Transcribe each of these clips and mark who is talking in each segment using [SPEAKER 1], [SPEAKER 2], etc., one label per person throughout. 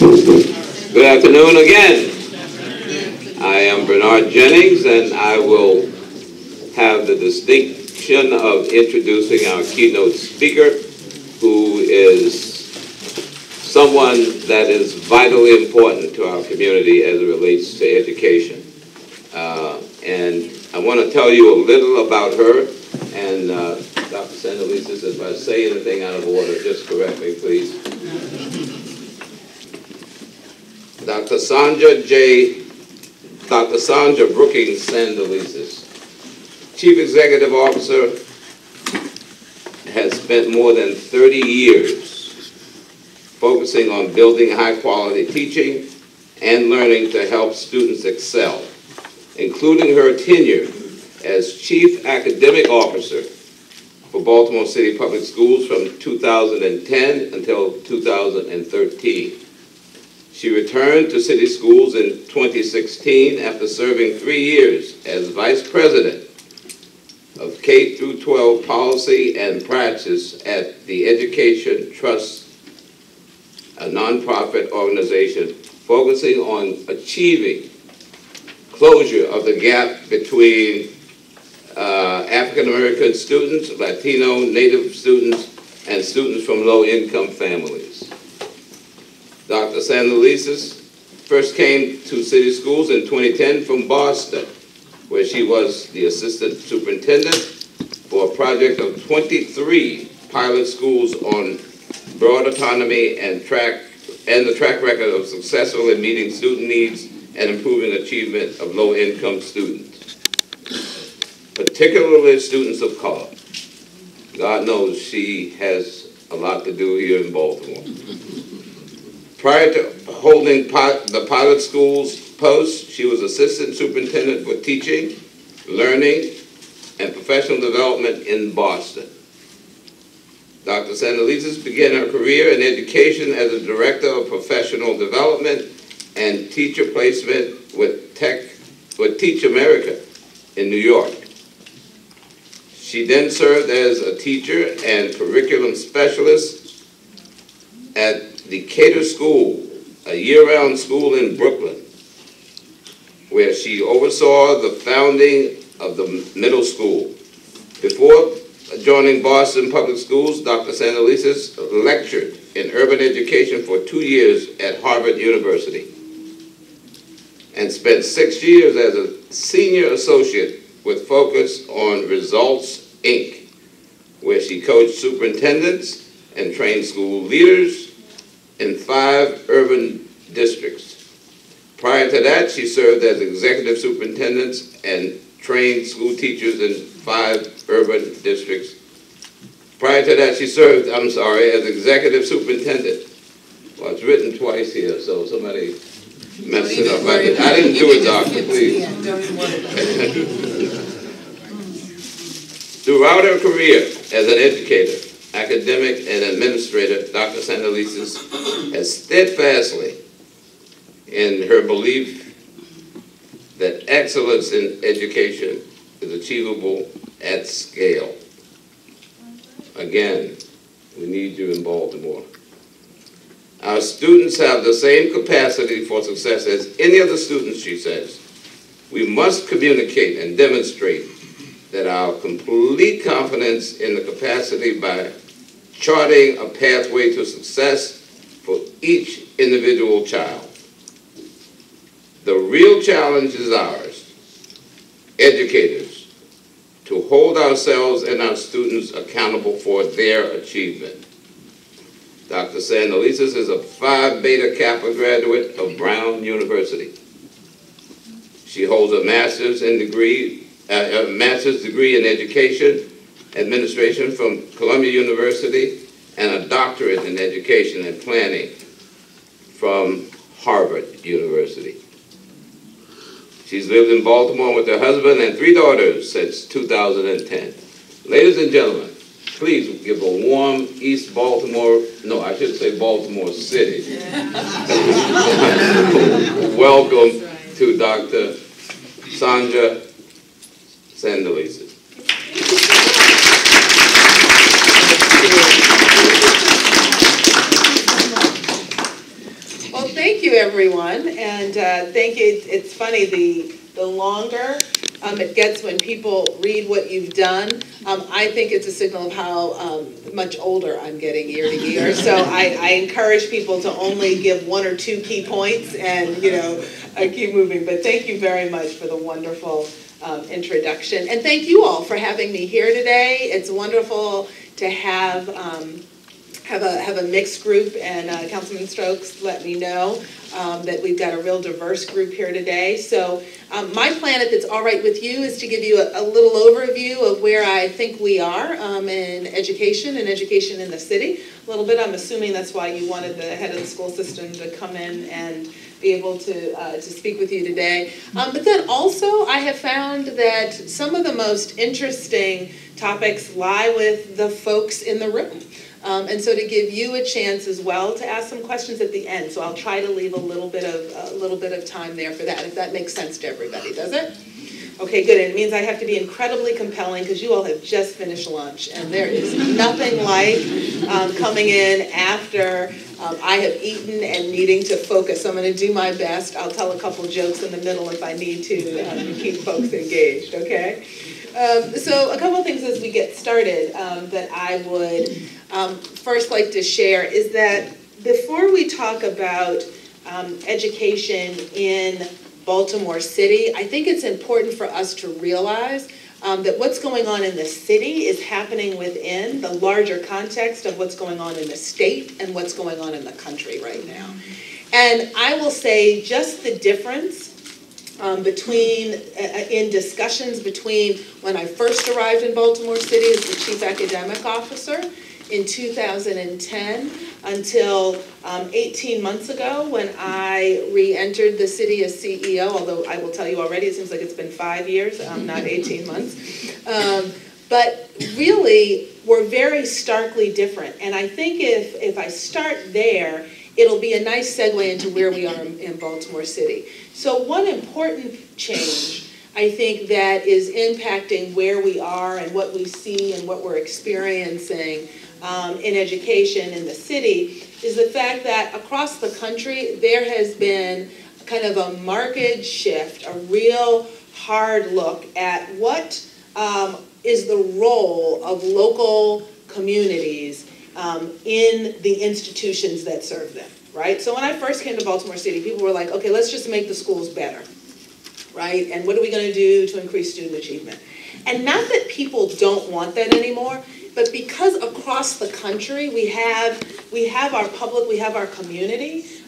[SPEAKER 1] Good afternoon again. I am Bernard Jennings, and I will have the distinction of introducing our keynote speaker, who is someone that is vitally important to our community as it relates to education. And I want to tell you a little about her, and Dr. Sandelises, if I say anything out of order, just correct me, please. Dr. Sandra Brookings Sandelises, Chief Executive Officer, has spent more than 30 years focusing on building high-quality teaching and learning to help students excel, including her tenure as Chief Academic Officer for Baltimore City Public Schools from 2010 until 2013. She returned to City Schools in 2016 after serving 3 years as Vice President of K-12 Policy and Practice at the Education Trust, a nonprofit organization focusing on achieving closure of the gap between African American students, Latino, Native students, and students from low-income families. Dr. Sandelises first came to City Schools in 2010 from Boston, where she was the assistant superintendent for a project of 23 pilot schools on broad autonomy and the track record of successfully meeting student needs and improving achievement of low-income students, particularly students of color. God knows she has a lot to do here in Baltimore. Prior to holding the pilot schools post, she was assistant superintendent for teaching, learning, and professional development in Boston. Dr. Sandelises began her career in education as a director of professional development and teacher placement with Teach America in New York. She then served as a teacher and curriculum specialist at the Cater School, a year-round school in Brooklyn, where she oversaw the founding of the middle school. Before joining Boston Public Schools, Dr. Sandelises lectured in urban education for 2 years at Harvard University and spent 6 years as a senior associate with focus on Results, Inc., where she coached superintendents and trained school leaders in 5 urban districts. Prior to that, she served as executive superintendent and trained school teachers in 5 urban districts. Prior to that, she served, as executive superintendent. Well, it's written twice here, so somebody messed it up. I didn't do it, doctor, please. Throughout her career as an educator, academic, and administrator, Dr. Sandelises has steadfastly in her belief that excellence in education is achievable at scale. Again, we need you in Baltimore. Our students have the same capacity for success as any other students, she says. We must communicate and demonstrate that our complete confidence in the capacity by charting a pathway to success for each individual child. The real challenge is ours, educators, to hold ourselves and our students accountable for their achievement. Dr. Sandelises is a Phi Beta Kappa graduate of Brown University. She holds a master's degree in education administration from Columbia University and a doctorate in education and planning from Harvard University. She's lived in Baltimore with her husband and 3 daughters since 2010. Ladies and gentlemen, please give a warm East Baltimore, no, I should say Baltimore City, welcome to Dr. Sandra Sandelises.
[SPEAKER 2] Well, everyone, and thank you. It's funny, the longer it gets when people read what you've done, I think it's a signal of how much older I'm getting year to year. So I encourage people to only give 1 or 2 key points and, keep moving. But thank you very much for the wonderful introduction. And thank you all for having me here today. It's wonderful to have a mixed group, and Councilman Stokes let me know that we've got a real diverse group here today. So my plan, if it's all right with you, is to give you a little overview of where I think we are in education and education in the city. A little bit, I'm assuming that's why you wanted the head of the school system to come in and be able to speak with you today. But then also, I have found that some of the most interesting topics lie with the folks in the room. And so to give you a chance as well to ask some questions at the end. So I'll try to leave a little bit of time there for that, if that makes sense to everybody, does it? Okay, good. And it means I have to be incredibly compelling because you all have just finished lunch, and there is nothing like coming in after I have eaten and needing to focus. So I'm going to do my best. I'll tell a couple jokes in the middle if I need to keep folks engaged, okay? So a couple of things as we get started that I would first like to share is that before we talk about education in Baltimore City, I think it's important for us to realize that what's going on in the city is happening within the larger context of what's going on in the state and what's going on in the country right now. And I will say just the difference in discussions between when I first arrived in Baltimore City as the chief academic officer in 2010 until 18 months ago when I re-entered the city as CEO, although I will tell you already it seems like it's been 5 years, not 18 months. But really, we're very starkly different. And I think if I start there, it'll be a nice segue into where we are in Baltimore City. So one important change, I think, that is impacting where we are and what we see and what we're experiencing in education in the city is the fact that across the country, there has been kind of a marked shift, a real hard look at what is the role of local communities in the institutions that serve them, right? So when I first came to Baltimore City, people were like, okay, let's just make the schools better, right? And what are we going to do to increase student achievement? And not that people don't want that anymore, but because across the country we have our public, we have our communities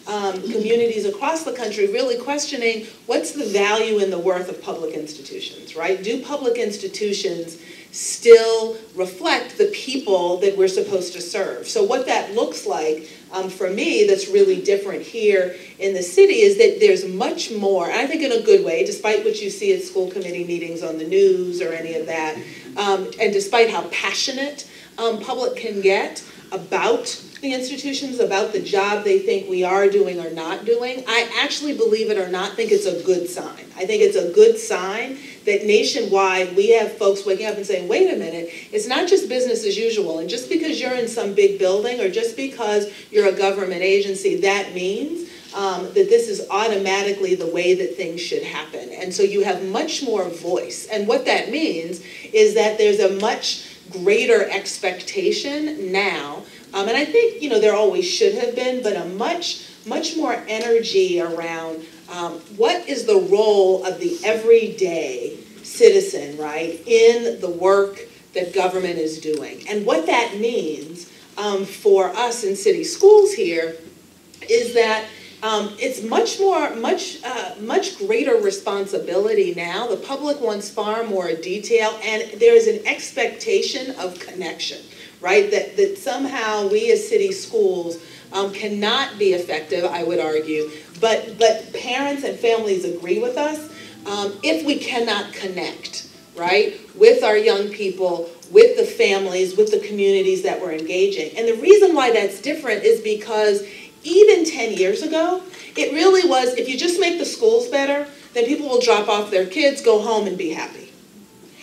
[SPEAKER 2] across the country really questioning what's the value and the worth of public institutions, right? Do public institutions still reflect the people that we're supposed to serve? So what that looks like for me that's really different here in the city is that there's much more, and I think in a good way, despite what you see at school committee meetings on the news or any of that, and despite how passionate public can get about the institutions, about the job they think we are doing or not doing, I actually, believe it or not, think it's a good sign. I think it's a good sign that nationwide we have folks waking up and saying, wait a minute, it's not just business as usual, and just because you're in some big building or just because you're a government agency, that means that this is automatically the way that things should happen. And so you have much more voice. And what that means is that there's a much greater expectation now, and I think, there always should have been, but a much more energy around what is the role of the everyday citizen, right, in the work that government is doing. And what that means for us in city schools here is that it's much greater responsibility now. The public wants far more detail, and there's an expectation of connection, right? That somehow we as city schools cannot be effective, I would argue, but parents and families agree with us if we cannot connect, right, with our young people, with the families, with the communities that we're engaging. And the reason why that's different is because even 10 years ago, it really was, if you just make the schools better, then people will drop off their kids, go home, and be happy.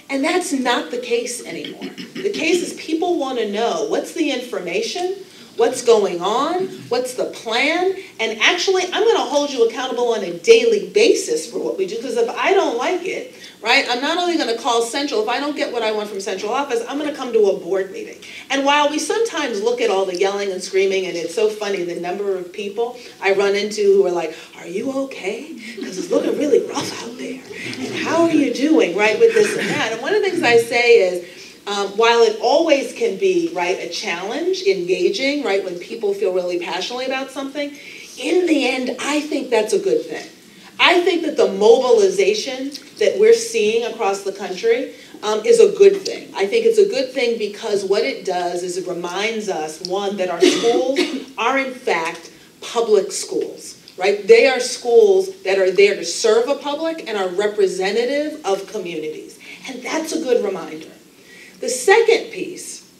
[SPEAKER 2] And that's not the case anymore. The case is people want to know what's the information, what's going on, what's the plan, and actually I'm going to hold you accountable on a daily basis for what we do, because if I don't like it, right, I'm not only going to call Central. If I don't get what I want from Central Office, I'm going to come to a board meeting. And while we sometimes look at all the yelling and screaming, and it's so funny, the number of people I run into who are like, are you okay? Because it's looking really rough out there. And how are you doing, right, with this and that? And one of the things I say is, while it always can be, right, a challenge, engaging, right, when people feel really passionately about something, in the end, I think that's a good thing. I think that the mobilization that we're seeing across the country is a good thing. I think it's a good thing because what it does is it reminds us, one, that our schools are in fact public schools, right? They are schools that are there to serve a public and are representative of communities. And that's a good reminder. The second piece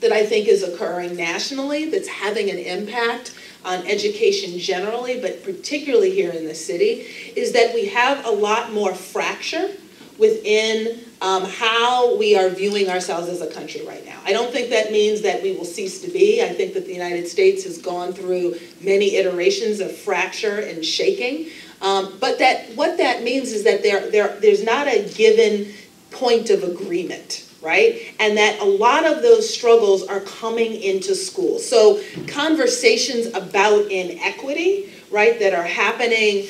[SPEAKER 2] that I think is occurring nationally that's having an impact on education generally, but particularly here in the city, is that we have a lot more fracture within how we are viewing ourselves as a country right now. I don't think that means that we will cease to be. I think that the United States has gone through many iterations of fracture and shaking. But what that means is that there's not a given point of agreement, right? And that a lot of those struggles are coming into schools. So conversations about inequity, right, that are happening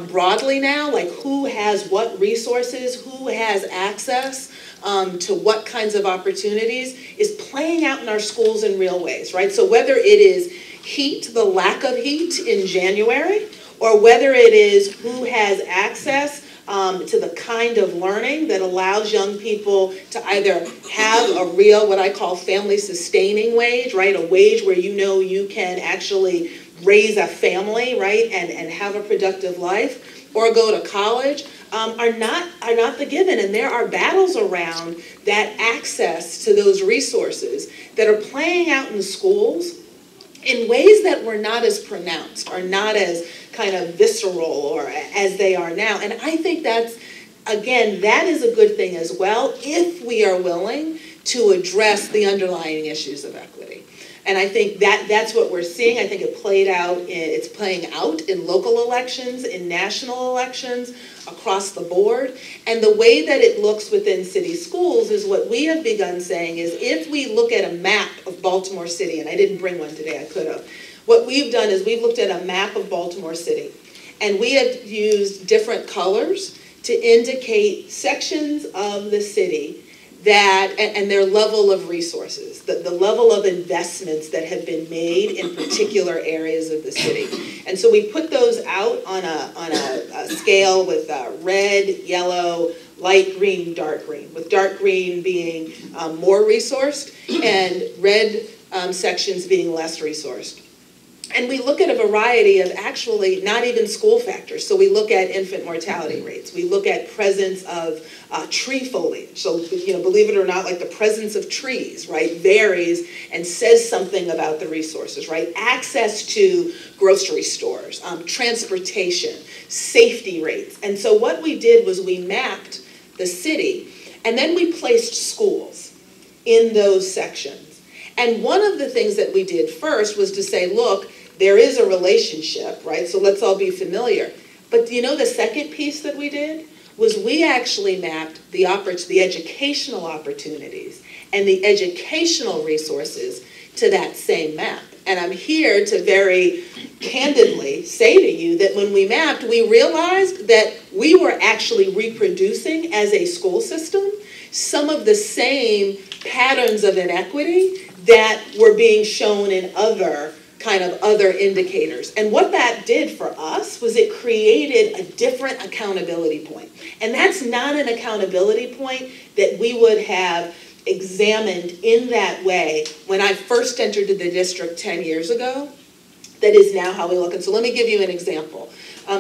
[SPEAKER 2] broadly now, like who has what resources, who has access to what kinds of opportunities, is playing out in our schools in real ways, right? So whether it is heat, the lack of heat in January, or whether it is who has access to the kind of learning that allows young people to either have a real, what I call family sustaining wage, right? A wage where you know you can actually raise a family, right? And have a productive life, or go to college, are not the given. And there are battles around that access to those resources that are playing out in schools in ways that were not as pronounced, or not as kind of visceral or as they are now. And I think that's, again, that is a good thing as well, if we are willing to address the underlying issues of equity. And I think that's what we're seeing. I think it's playing out in local elections, in national elections, across the board. And the way that it looks within city schools is what we have begun saying is, if we look at a map of Baltimore City, and I didn't bring one today, I could have. What we've done is we've looked at a map of Baltimore City, and we have used different colors to indicate sections of the city that, and their level of resources, the level of investments that have been made in particular areas of the city. And so we put those out on a scale with red, yellow, light green, dark green, with dark green being more resourced and red sections being less resourced. And we look at a variety of actually not even school factors. So we look at infant mortality rates. We look at presence of tree foliage. So, believe it or not, like the presence of trees, right, varies and says something about the resources, right? Access to grocery stores, transportation, safety rates. And so what we did was we mapped the city, and then we placed schools in those sections. And one of the things that we did first was to say, look, there is a relationship, right? So let's all be familiar. But the second piece that we did was we actually mapped the educational opportunities and the educational resources to that same map. And I'm here to very candidly say to you that when we mapped, we realized that we were actually reproducing as a school system some of the same patterns of inequity that were being shown in other indicators. And what that did for us was it created a different accountability point. And that's not an accountability point that we would have examined in that way when I first entered the district 10 years ago. That is now how we look. And so let me give you an example.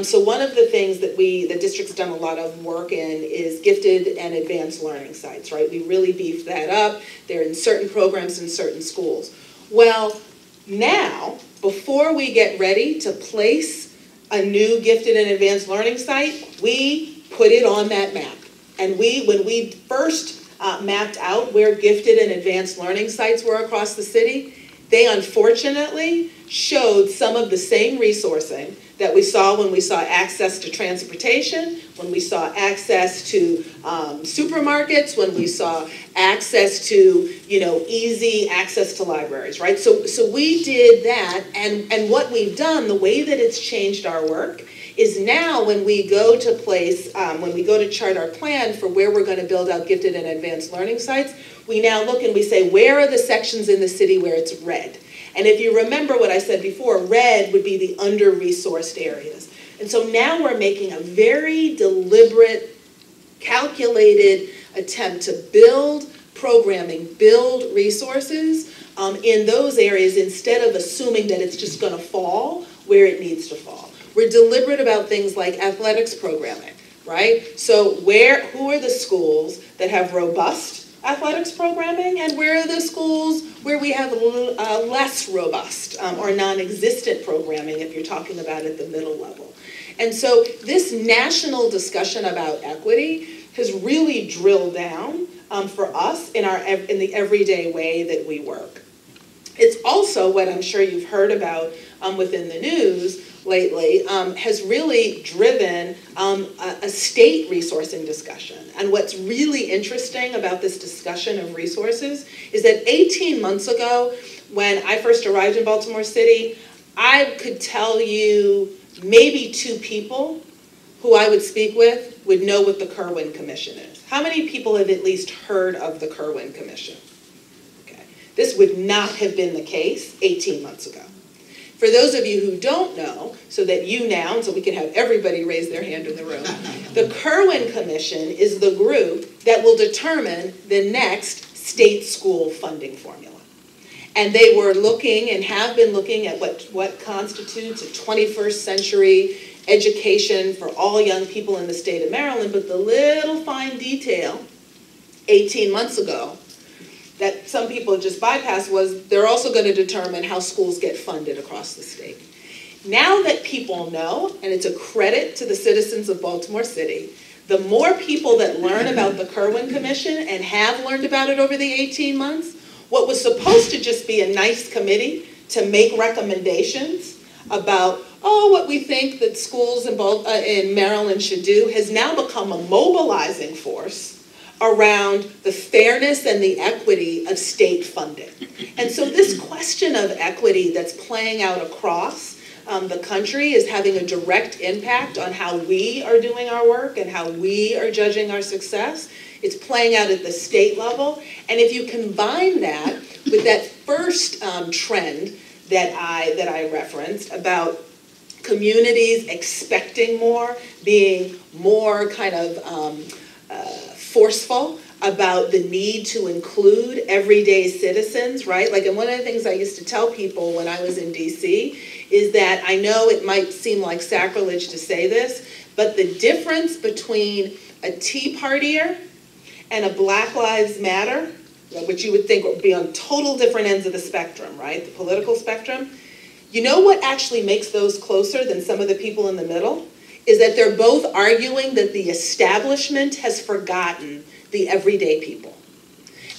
[SPEAKER 2] So one of the things that the district's done a lot of work in is gifted and advanced learning sites, right? We really beefed that up. They're in certain programs in certain schools. Well, now, before we get ready to place a new gifted and advanced learning site, we put it on that map. And when we first mapped out where gifted and advanced learning sites were across the city, they unfortunately showed some of the same resourcing that we saw when we saw access to transportation, when we saw access to supermarkets, when we saw access to, easy access to libraries, right? So we did that, and what we've done, the way that it's changed our work, is now when we go to chart our plan for where we're going to build out gifted and advanced learning sites, we now look and we say, where are the sections in the city where it's red? And if you remember what I said before, red would be the under-resourced areas. And so now we're making a very deliberate, calculated attempt to build programming, build resources in those areas instead of assuming that it's just going to fall where it needs to fall. We're deliberate about things like athletics programming, right? So who are the schools that have robust athletics programming, and where are the schools where we have less robust or non-existent programming if you're talking about at the middle level. And so this national discussion about equity has really drilled down for us in the everyday way that we work. It's also what I'm sure you've heard about within the news lately, has really driven a state resourcing discussion. And what's really interesting about this discussion of resources is that 18 months ago, when I first arrived in Baltimore City, I could tell you maybe 2 people who I would speak with would know what the Kirwan Commission is. How many people have at least heard of the Kirwan Commission? Okay. This would not have been the case 18 months ago. For those of you who don't know, so that you now, and so we can have everybody raise their hand in the room, the Kirwan Commission is the group that will determine the next state school funding formula. And they were looking and have been looking at what constitutes a 21st century education for all young people in the state of Maryland, but the little fine detail 18 months ago that some people just bypassed was they're also going to determine how schools get funded across the state. Now that people know, and it's a credit to the citizens of Baltimore City, the more people that learn about the Kirwan Commission and have learned about it over the 18 months, what was supposed to just be a nice committee to make recommendations about, what we think that schools in Maryland should do has now become a mobilizing force around the fairness and the equity of state funding. And so this question of equity that's playing out across the country is having a direct impact on how we are doing our work and how we are judging our success. It's playing out at the state level. And if you combine that with that first trend that I referenced about communities expecting more, being more kind of forceful about the need to include everyday citizens, right? Like, and one of the things I used to tell people when I was in DC is that I know it might seem like sacrilege to say this, but the difference between a Tea Partier and a Black Lives Matter, which you would think would be on total different ends of the spectrum, right? The political spectrum. You know what actually makes those closer than some of the people in the middle? Is that they're both arguing that the establishment has forgotten the everyday people.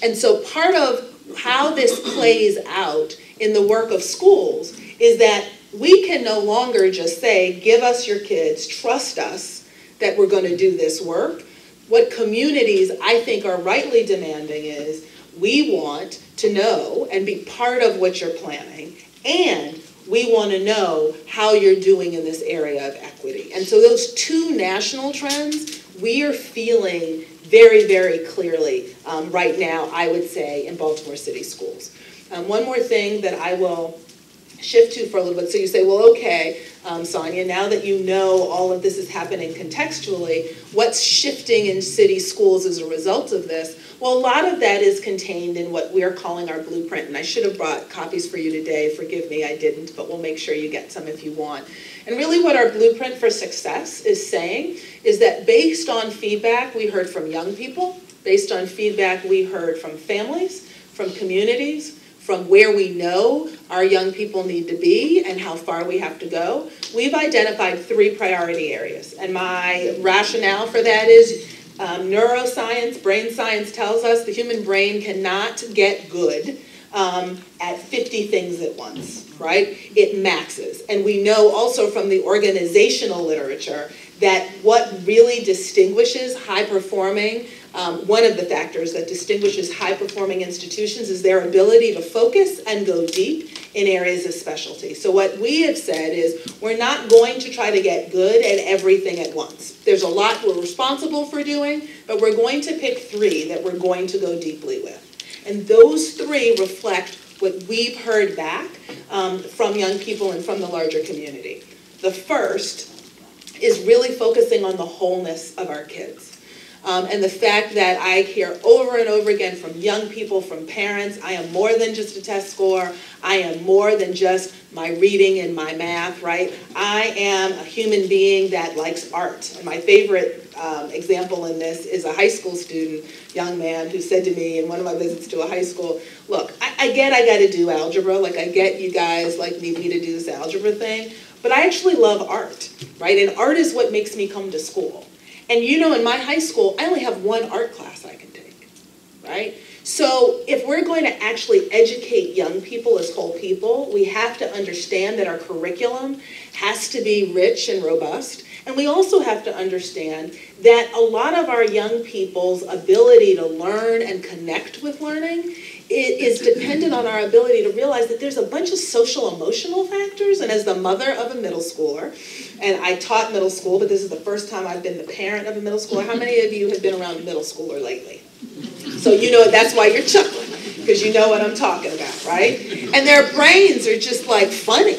[SPEAKER 2] And so part of how this plays out in the work of schools is that we can no longer just say, give us your kids, trust us that we're going to do this work. What communities, I think, are rightly demanding is, we want to know and be part of what you're planning, and we want to know how you're doing in this area of equity. And so those 2 national trends, we are feeling very, very clearly right now, I would say, in Baltimore City schools. One more thing that I will shift to for a little bit. So you say, well, okay, Sonia, now that you know all of this is happening contextually, what's shifting in city schools as a result of this? Well, a lot of that is contained in what we are calling our blueprint. And I should have brought copies for you today. Forgive me, I didn't, but we'll make sure you get some if you want. And really what our blueprint for success is saying is that based on feedback we heard from young people, based on feedback we heard from families, from communities, from where we know our young people need to be and how far we have to go, we've identified 3 priority areas. And my rationale for that is neuroscience, brain science tells us the human brain cannot get good at 50 things at once, right? It maxes. And we know also from the organizational literature that what really distinguishes high-performing, one of the factors that distinguishes high-performing institutions is their ability to focus and go deep in areas of specialty. So what we have said is we're not going to try to get good at everything at once. There's a lot we're responsible for doing, but we're going to pick 3 that we're going to go deeply with. And those 3 reflect what we've heard back from young people and from the larger community. The first is really focusing on the wholeness of our kids. And the fact that I hear over and over again from young people, from parents, I am more than just a test score. I am more than just my reading and my math, right? I am a human being that likes art. And my favorite example in this is a high school student, young man, who said to me in one of my visits to a high school, look, I get I got to do algebra. Like, I get you guys like need me to do this algebra thing. But I actually love art, right? And art is what makes me come to school. And you know, in my high school, I only have 1 art class I can take, right? So if we're going to actually educate young people as whole people, we have to understand that our curriculum has to be rich and robust. And we also have to understand that a lot of our young people's ability to learn and connect with learning is dependent on our ability to realize that there's a bunch of social emotional factors. And as the mother of a middle schooler, and I taught middle school, but this is the first time I've been the parent of a middle schooler. How many of you have been around a middle schooler lately? So you know that's why you're chuckling, because you know what I'm talking about, right? And their brains are just like funny,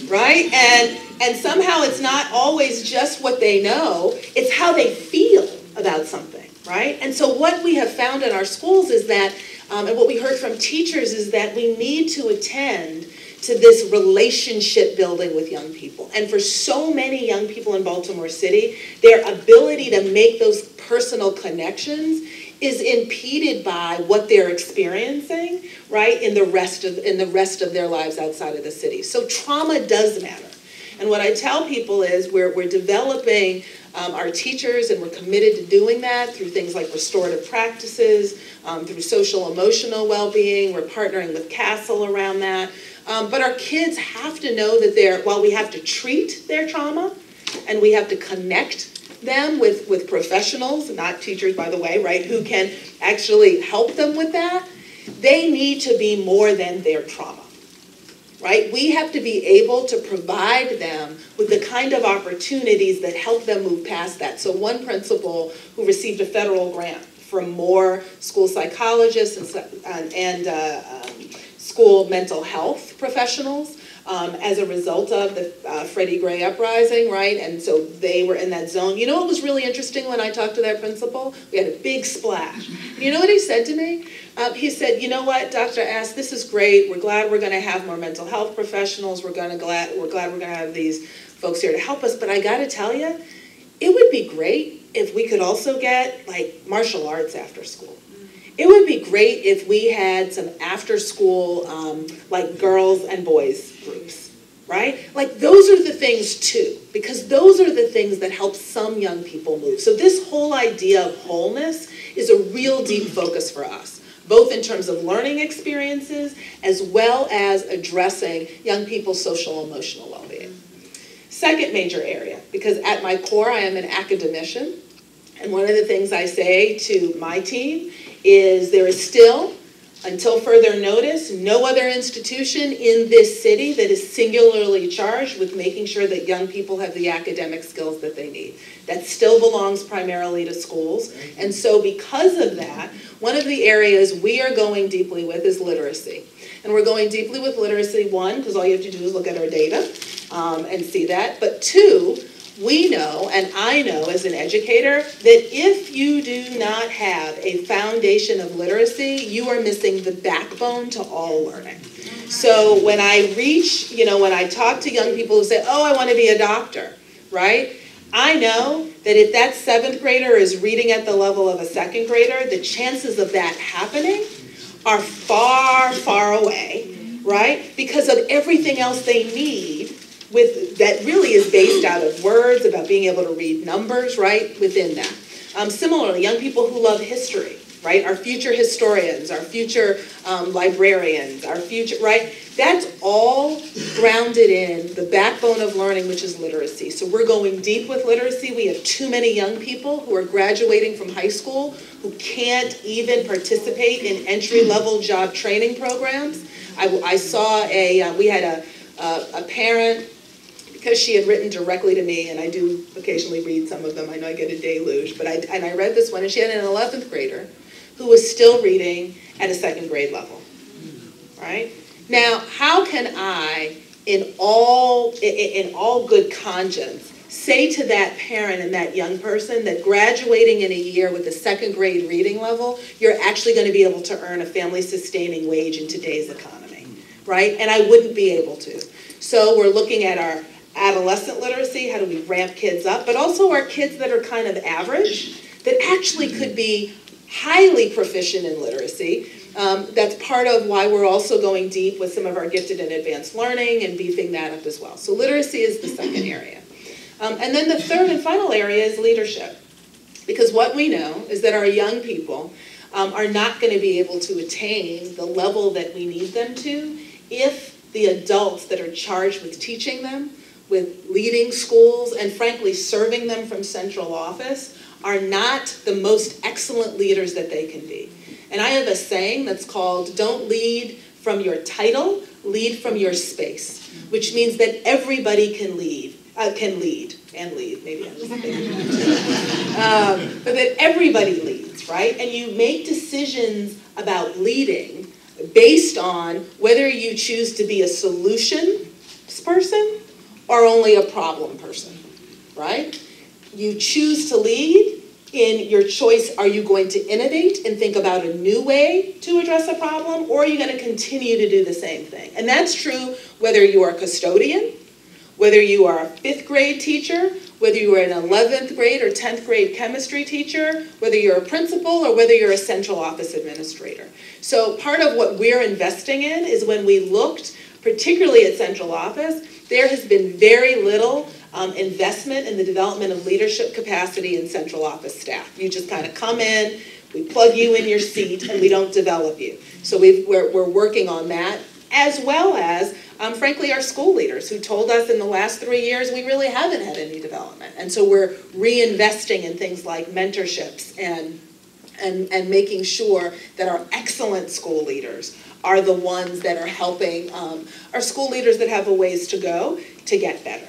[SPEAKER 2] right? And somehow it's not always just what they know, it's how they feel about something, right? And so what we have found in our schools is that, and what we heard from teachers is that we need to attend to this relationship building with young people. And for so many young people in Baltimore City, their ability to make those personal connections is impeded by what they're experiencing, right, in the rest of their lives outside of the city. So trauma does matter. And what I tell people is we're developing our teachers, and we're committed to doing that through things like restorative practices, through social emotional well-being. We're partnering with CASEL around that. But our kids have to know that while we have to treat their trauma, and we have to connect them with professionals, not teachers, by the way, right, who can actually help them with that, they need to be more than their trauma, right? We have to be able to provide them with the kind of opportunities that help them move past that. So one principal who received a federal grant for more school psychologists and school mental health professionals, as a result of the Freddie Gray uprising, right? And so they were in that zone. You know what was really interesting when I talked to that principal? We had a big splash. You know what he said to me? He said, you know what, Dr. S., this is great. We're glad we're going to have more mental health professionals. We're glad we're going to have these folks here to help us. But I got to tell you, it would be great if we could also get, like, martial arts after school. It would be great if we had some after-school, like, girls and boys groups, right? Like, those are the things, too, because those are the things that help some young people move. So this whole idea of wholeness is a real deep focus for us, both in terms of learning experiences as well as addressing young people's social emotional well-being. Second major area, because at my core I am an academician, and one of the things I say to my team is there is still, until further notice, no other institution in this city that is singularly charged with making sure that young people have the academic skills that they need. That still belongs primarily to schools. And so because of that, one of the areas we are going deeply with is literacy. And we're going deeply with literacy, one, because all you have to do is look at our data and see that. But two, we know, and I know as an educator, that if you do not have a foundation of literacy, you are missing the backbone to all learning. So when I when I talk to young people who say, oh, I want to be a doctor, right? I know that if that 7th grader is reading at the level of a 2nd grader, the chances of that happening are far, far away, right? Because of everything else they need that really is based out of words, about being able to read numbers, right, within that. Similarly, young people who love history, right? Our future historians, our future librarians, our future, right? That's all grounded in the backbone of learning, which is literacy. So we're going deep with literacy. We have too many young people who are graduating from high school who can't even participate in entry-level job training programs. I saw we had a parent, because she had written directly to me, and I do occasionally read some of them. I know I get a deluge, but I read this one, and she had an 11th grader who was still reading at a 2nd grade level, right? Now, how can I, in all good conscience, say to that parent and that young person that graduating in a year with a 2nd grade reading level, you're actually going to be able to earn a family-sustaining wage in today's economy, right? And I wouldn't be able to. So we're looking at our adolescent literacy, how do we ramp kids up, but also our kids that are kind of average, that actually could be highly proficient in literacy. That's part of why we're also going deep with some of our gifted and advanced learning and beefing that up as well. So literacy is the second area. And then the third and final area is leadership. Because what we know is that our young people are not going to be able to attain the level that we need them to if the adults that are charged with teaching them, with leading schools, and frankly serving them from central office, are not the most excellent leaders that they can be. And I have a saying that's called, don't lead from your title, lead from your space, which means that everybody can lead, maybe I'm just thinking. But that everybody leads, right? And you make decisions about leading based on whether you choose to be a solution person or only a problem person, right? You choose to lead in your choice. Are you going to innovate and think about a new way to address a problem, or are you going to continue to do the same thing? And that's true whether you are a custodian, whether you are a 5th grade teacher, whether you are an 11th grade or 10th grade chemistry teacher, whether you're a principal or whether you're a central office administrator. So part of what we're investing in is when we looked, particularly at central office, there has been very little investment in the development of leadership capacity in central office staff. You just kind of come in, we plug you in your seat, and we don't develop you. So we're working on that, as well as, frankly, our school leaders who told us in the last 3 years we really haven't had any development. And so we're reinvesting in things like mentorships and making sure that our excellent school leaders are the ones that are helping our school leaders that have a ways to go to get better.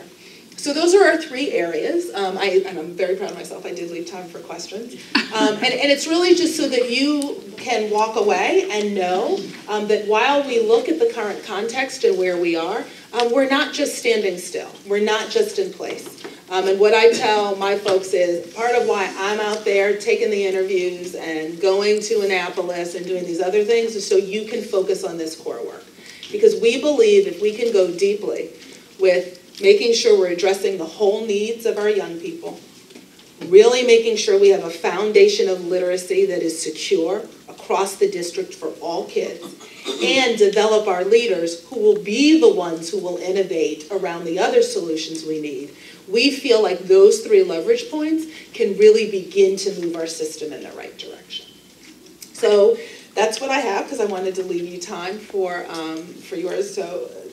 [SPEAKER 2] So those are our 3 areas, and I'm very proud of myself. I did leave time for questions. And it's really just so that you can walk away and know that while we look at the current context and where we are, we're not just standing still. We're not just in place. And what I tell my folks is part of why I'm out there taking the interviews and going to Annapolis and doing these other things is so you can focus on this core work. Because we believe if we can go deeply with making sure we're addressing the whole needs of our young people, really making sure we have a foundation of literacy that is secure across the district for all kids, and develop our leaders who will be the ones who will innovate around the other solutions we need, we feel like those 3 leverage points can really begin to move our system in the right direction. So that's what I have, because I wanted to leave you time for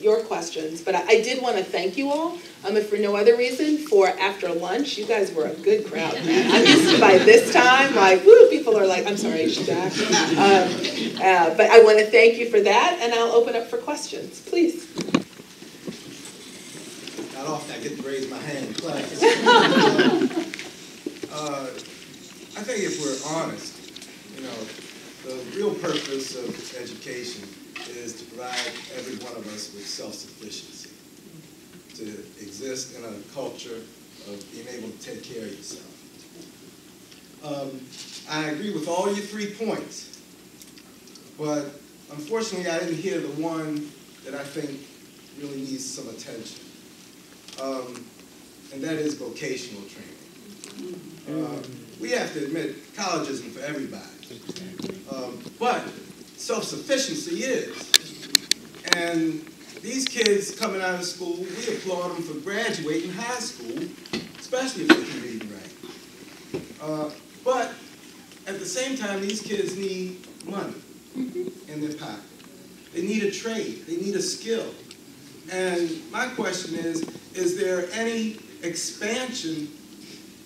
[SPEAKER 2] your questions. But I did want to thank you all, if for no other reason, for after lunch. You guys were a good crowd, man. I'm used to by this time, like, woo, people are like, I'm sorry, she's back. But I want to thank you for that, and I'll open up for questions, please.
[SPEAKER 3] Not often I get to raise my hand in class. I think if we're honest, the real purpose of education is to provide every one of us with self-sufficiency, to exist in a culture of being able to take care of yourself. I agree with all your 3 points, but unfortunately I didn't hear the one that I think really needs some attention, and that is vocational training. We have to admit, college isn't for everybody. But self-sufficiency is. And these kids coming out of school, we applaud them for graduating high school, especially if they can read and write. But at the same time, these kids need money in their pocket. They need a trade. They need a skill. And my question is there any expansion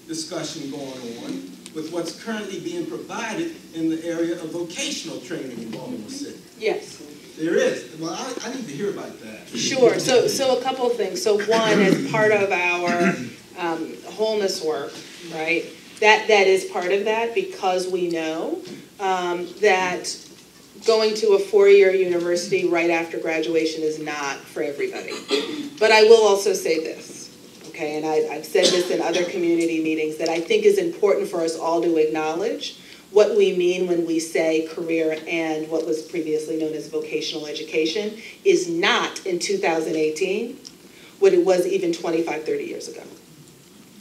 [SPEAKER 3] discussion going on with what's currently being provided in the area of vocational training in Baltimore City?
[SPEAKER 2] Yes.
[SPEAKER 3] There is. Well, I need to hear about that.
[SPEAKER 2] Sure. So a couple of things. So one, as part of our wholeness work, right? That is part of that, because we know that going to a four-year university right after graduation is not for everybody. But I will also say this, okay, and I've said this in other community meetings, that I think is important for us all to acknowledge what we mean when we say career and what was previously known as vocational education is not in 2018 what it was even 25, 30 years ago.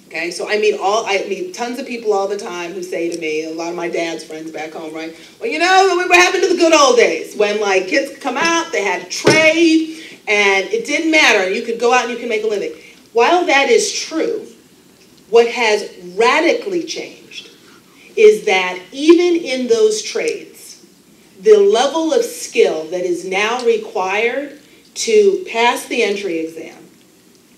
[SPEAKER 2] Okay, so I meet tons of people all the time who say to me, a lot of my dad's friends back home, right? Well, you know, what happened to the good old days when like kids could come out, they had a trade, and it didn't matter. You could go out and you could make a living. While that is true, what has radically changed is that even in those trades, the level of skill that is now required to pass the entry exam,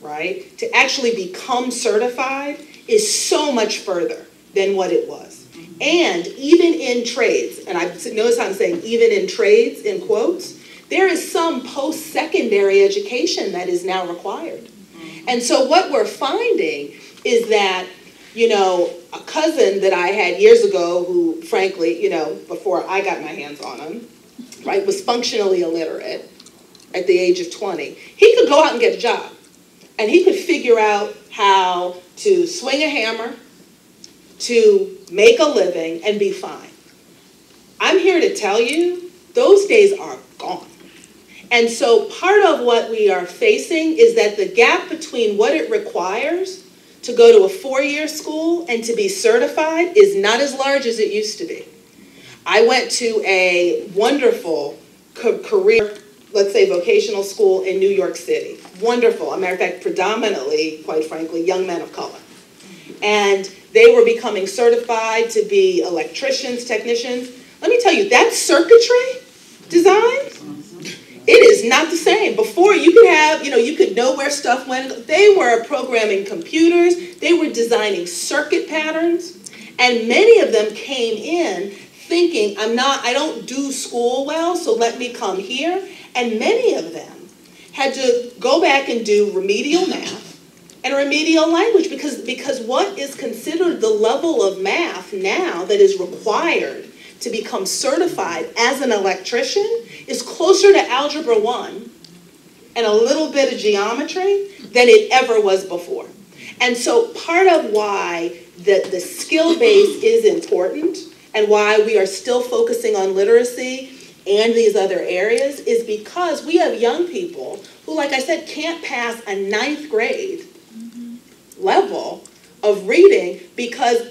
[SPEAKER 2] right, to actually become certified is so much further than what it was. And even in trades, and I notice how I'm saying even in trades, in quotes, there is some post-secondary education that is now required. And so what we're finding is that, you know, a cousin that I had years ago who, frankly, you know, before I got my hands on him, right, was functionally illiterate at the age of 20. He could go out and get a job. And he could figure out how to swing a hammer, to make a living, and be fine. I'm here to tell you, those days are gone. And so part of what we are facing is that the gap between what it requires to go to a four-year school and to be certified is not as large as it used to be. I went to a wonderful career, let's say vocational school in New York City. Wonderful. As a matter of fact, predominantly, quite frankly, young men of color. And they were becoming certified to be electricians, technicians. Let me tell you, that circuitry design, it is not the same. Before, you could have, you know, you could know where stuff went. They were programming computers. They were designing circuit patterns. And many of them came in thinking, I don't do school well, so let me come here. And many of them had to go back and do remedial math and remedial language because what is considered the level of math now that is required to become certified as an electrician is closer to Algebra 1 and a little bit of geometry than it ever was before. And so part of why the skill base is important and why we are still focusing on literacy and these other areas is because we have young people who, like I said, can't pass a 9th grade level of reading because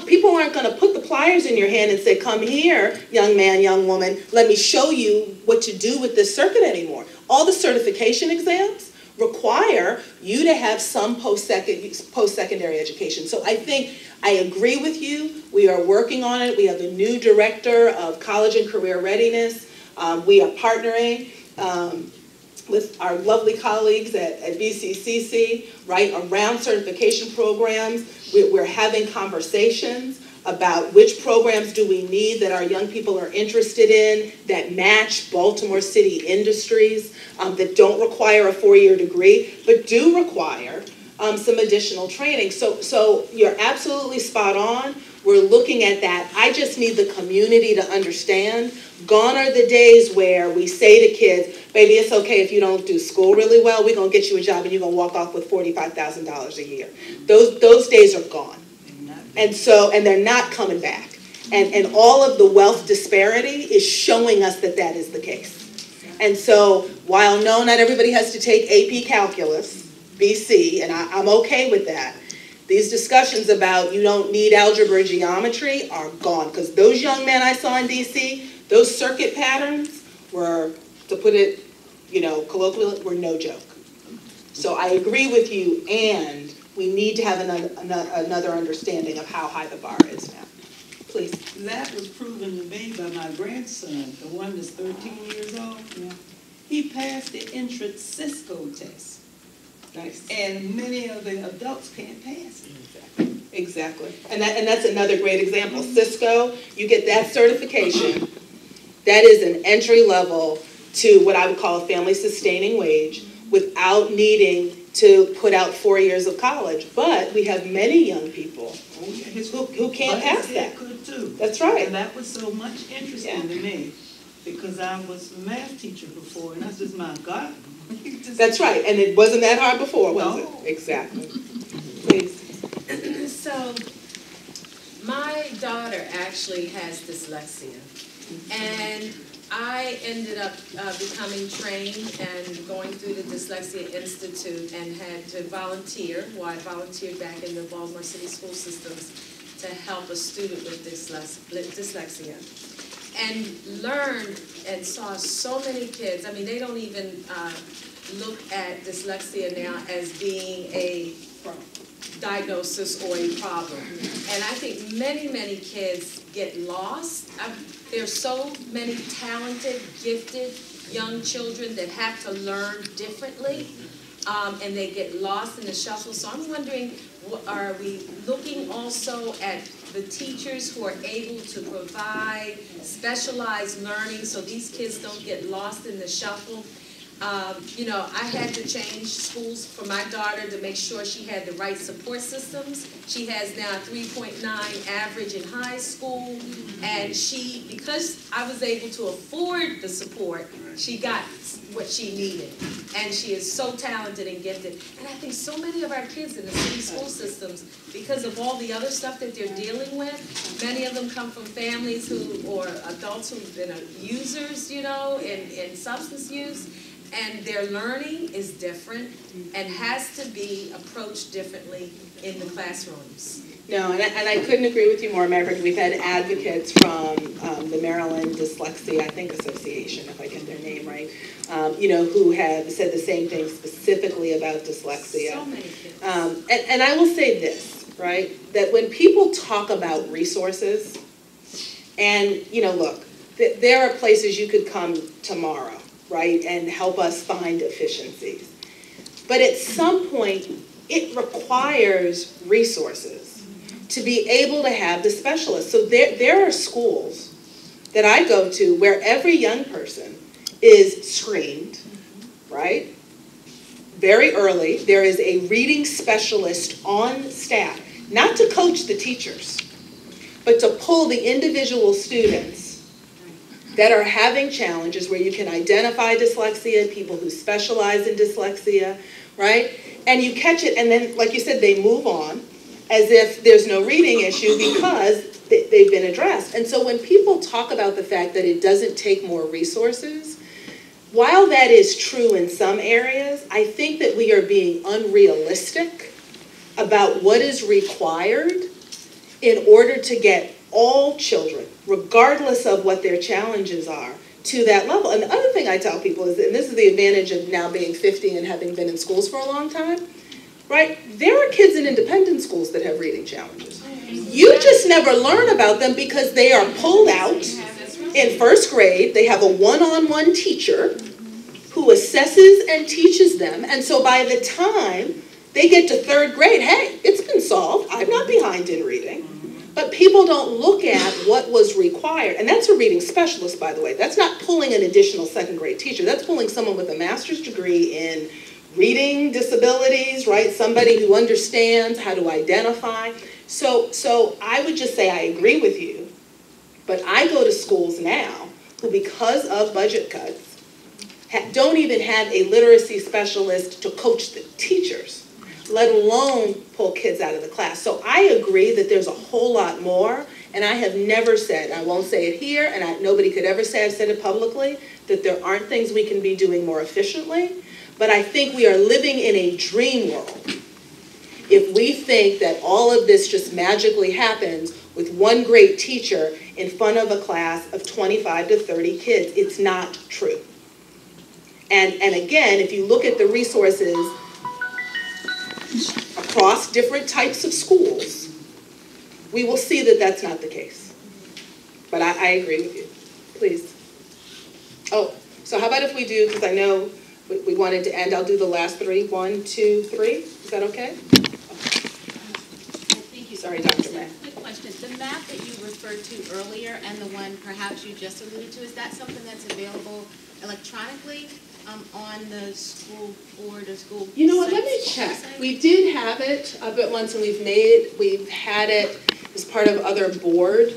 [SPEAKER 2] people aren't going to put the pliers in your hand and say, come here, young man, young woman, let me show you what to do with this circuit anymore. All the certification exams require you to have some post-secondary education. So I think I agree with you. We are working on it. We have a new director of college and career readiness. We are partnering with our lovely colleagues at BCCC, right, around certification programs. We're having conversations about which programs do we need that our young people are interested in that match Baltimore City industries, that don't require a 4-year degree, but do require some additional training. So you're absolutely spot on. We're looking at that. I just need the community to understand. Gone are the days where we say to kids, baby, it's okay if you don't do school really well. We're going to get you a job and you're going to walk off with $45,000 a year. Those days are gone. And they're not coming back. And all of the wealth disparity is showing us that that is the case. And so while no, not everybody has to take AP Calculus, BC, and I'm okay with that, these discussions about you don't need algebra or geometry are gone. Because those young men I saw in DC, those circuit patterns were, to put it, colloquially, were no joke. So I agree with you, and we need to have another understanding of how high the bar is now. Please.
[SPEAKER 4] That was proven to me by my grandson, the one that's 13 years old. Yeah. He passed the entrance Cisco test.
[SPEAKER 2] Nice.
[SPEAKER 4] And many of the adults can't pass it.
[SPEAKER 2] Exactly. And that's another great example. Cisco, you get that certification. That is an entry level to what I would call a family sustaining wage without needing to put out 4 years of college. But we have many young people who can't pass that.
[SPEAKER 4] Could too.
[SPEAKER 2] That's right.
[SPEAKER 4] And that was so much interesting to me because I was a math teacher before, and I said, my God.
[SPEAKER 2] That's right. And it wasn't that hard before, was
[SPEAKER 4] No.
[SPEAKER 2] it? Exactly. Please.
[SPEAKER 5] So, my daughter actually has dyslexia, and I ended up becoming trained and going through the Dyslexia Institute and had to volunteer. Well, I volunteered back in the Baltimore City school systems to help a student with dyslexia. And learned and saw so many kids. I mean, they don't even look at dyslexia now as being a diagnosis or a problem. And I think many, many kids get lost. There's so many talented, gifted young children that have to learn differently, and they get lost in the shuffle. So I'm wondering, are we looking also at the teachers who are able to provide specialized learning so these kids don't get lost in the shuffle? You know, I had to change schools for my daughter to make sure she had the right support systems. She has now a 3.9 average in high school, and because I was able to afford the support, she got what she needed. And she is so talented and gifted. And I think so many of our kids in the city school systems, because of all the other stuff that they're dealing with, many of them come from families or adults who've been users, you know, in substance use. And their learning is different and has to be approached differently in the classrooms.
[SPEAKER 2] No, and I couldn't agree with you more, Maverick. We've had advocates from the Maryland Dyslexia, I think, Association, if I get their name right, you know, who have said the same thing specifically about dyslexia.
[SPEAKER 5] So many kids.
[SPEAKER 2] And I will say this, right, that when people talk about resources, and, you know, look, there are places you could come tomorrow, right, and help us find efficiencies. But at some point, it requires resources to be able to have the specialists. So there are schools that I go to where every young person is screened, right? Very early, there is a reading specialist on staff, not to coach the teachers, but to pull the individual students that are having challenges where you can identify dyslexia, people who specialize in dyslexia, right? And you catch it, and then, like you said, they move on as if there's no reading issue because they've been addressed. And so when people talk about the fact that it doesn't take more resources, while that is true in some areas, I think that we are being unrealistic about what is required in order to get all children, regardless of what their challenges are, to that level. And the other thing I tell people is, and this is the advantage of now being 50 and having been in schools for a long time, right? There are kids in independent schools that have reading challenges. You just never learn about them because they are pulled out in first grade. They have a one-on-one teacher who assesses and teaches them. And so by the time they get to third grade, hey, it's been solved. I'm not behind in reading. But people don't look at what was required. And that's a reading specialist, by the way. That's not pulling an additional second grade teacher. That's pulling someone with a master's degree in reading disabilities, right? Somebody who understands how to identify. So I would just say I agree with you. But I go to schools now who, because of budget cuts, don't even have a literacy specialist to coach the teachers, let alone pull kids out of the class. So I agree that there's a whole lot more, and I have never said, I won't say it here, and nobody could ever say I've said it publicly, that there aren't things we can be doing more efficiently, but I think we are living in a dream world if we think that all of this just magically happens with one great teacher in front of a class of 25 to 30 kids. It's not true. And again, if you look at the resources across different types of schools, we will see that that's not the case. But I agree with you. Please. Oh, so how about if we do, because I know we wanted to end, I'll do the last three. 1, 2, 3. Is that okay?
[SPEAKER 6] Thank you.
[SPEAKER 2] Sorry, Dr. May.
[SPEAKER 6] Quick question. The map that you referred to earlier and the one perhaps you just alluded to, is that something that's available electronically on the school board or school?
[SPEAKER 2] You know what, let me
[SPEAKER 6] site?
[SPEAKER 2] check. We did have it up at once, and we've had it as part of other board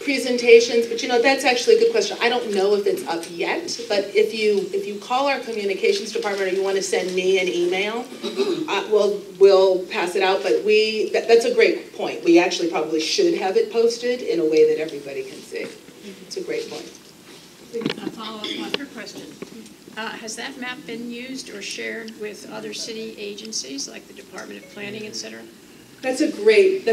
[SPEAKER 2] presentations, but you know, that's actually a good question. I don't know if it's up yet, but if you call our communications department or you want to send me an email, we'll pass it out, but that's a great point. We actually probably should have it posted in a way that everybody can see. It's a great point.
[SPEAKER 7] A follow-up on her question. Has that map been used or shared with other city agencies like the Department of Planning, et cetera?
[SPEAKER 2] That's a great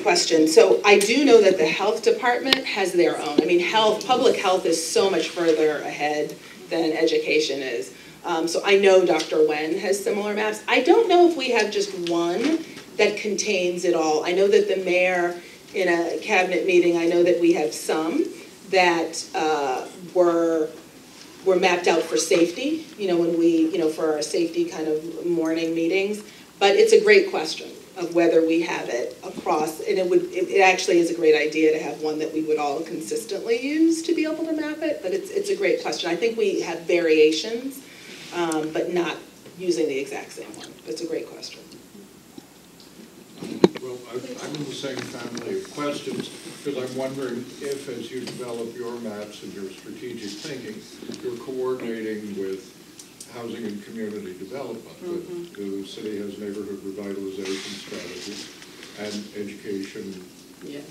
[SPEAKER 2] question. So I do know that the health department has their own. I mean, public health is so much further ahead than education is. So I know Dr. Wen has similar maps. I don't know if we have just one that contains it all. I know that the mayor, in a cabinet meeting, I know that we have some that were mapped out for safety, when we, for our safety kind of morning meetings. But it's a great question of whether we have it across, and it actually is a great idea to have one that we would all consistently use to be able to map it, but it's a great question. I think we have variations, but not using the exact same one. It's a great question.
[SPEAKER 8] Well, I'm in the same family of questions, because I'm wondering if, as you develop your maps and your strategic thinking, you're coordinating with housing and community development. The city has neighborhood revitalization strategies, and education